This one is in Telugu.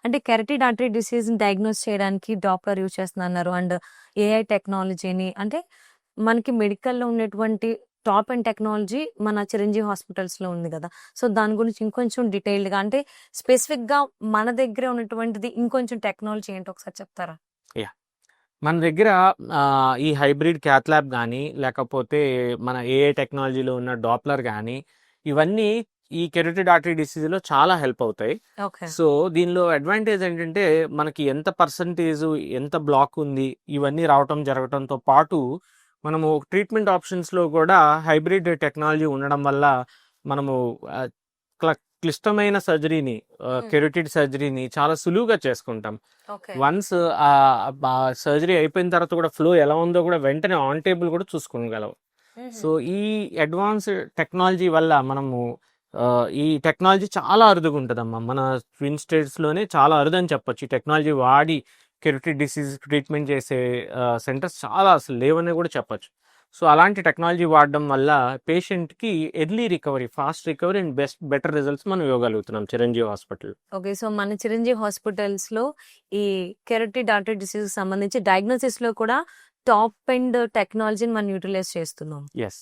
అంటే కెరటిడ్ ఆర్టరీ డిసీజ్‌ని డయాగ్నోస్ చేయడానికి డాప్లర్ యూజ్ చేస్తున్నారు. అండ్ ఏఐ టెక్నాలజీని అంటే మనకి మెడికల్‌లో ఉన్నటువంటి టాప్ అండ్ టెక్నాలజీ మన చిరంజీవి హాస్పిటల్స్‌లో ఉంది గదా! సో, దాని గురించి ఇంకొంచెం డీటెయిల్డ్‌గా అంటే స్పెసిఫిక్‌గా మన దగ్గరే ఉన్నటువంటిది ఇంకొంచెం టెక్నాలజీ ఏంటో ఒకసారి చెప్తారా? యాహ్! మన దగ్గర ఈ హైబ్రిడ్ క్యాత్ ల్యాబ్ గానీ, లేకపోతే మన ఏఐ టెక్నాలజీలో ఉన్న డాప్లర్ గానీ, ఇవన్నీ ఈ కెరోటిడ్ ఆర్టరీ డిసీజ్‌లో చాలా హెల్ప్ అవుతాయి. ఓకే. సో, దీనిలో అడ్వాంటేజ్ ఏంటంటే, మనకి ఎంత పర్సెంటేజు, ఎంత బ్లాక్ ఉంది, ఇవన్నీ రావటం జరగటంతో పాటు, మనము ట్రీట్మెంట్ ఆప్షన్స్‌లో కూడా హైబ్రిడ్ టెక్నాలజీ ఉండడం వల్ల, మనము ఆహ్, క్లిష్టమైన సర్జరీని హ్మ్. కెరోటిడ్ సర్జరీని చాలా సులువుగా చేసుకుంటాం. ఓకే. వన్స్ సర్జరీ అయిపోయిన తర్వాత కూడా ఫ్లో ఎలా ఉందో కూడా వెంటనే ఆన్ టేబుల్ కూడా చూసుకోగలం. హుహు. సో ఈ అడ్వాన్స్ టెక్నాలజీ వల్ల మనము ఈ టెక్నాలజీ చాలా అరుదుగా ఉంటుందమ్మా. మన ట్విన్ స్టేట్స్లోనే చాలా అరుదని చెప్పొచ్చు. ఈ టెక్నాలజీ వాడి కెరోటిడ్ డిసీజ్ ట్రీట్మెంట్ చేసే సెంటర్స్ చాలా అసలు లేవని కూడా చెప్పొచ్చు. సో అలాంటి టెక్నాలజీ వాడడం వల్ల పేషెంట్కి early recovery, fast recovery and better results మనం ఇవ్వగలుగుతున్నాం చిరంజీవి హాస్పిటల్. ఓకే. సో, మన చిరంజీవి హాస్పిటల్స్‌లో ఈ కెరటిడ్ ఆర్టరీ డిసీజ్‌కి సంబంధించి డయాగ్నోసిస్‌లో కూడా టాప్ ఎండ్ టెక్నాలజీని మనం యుటిలైజ్ చేస్తున్నాం. ఎస్.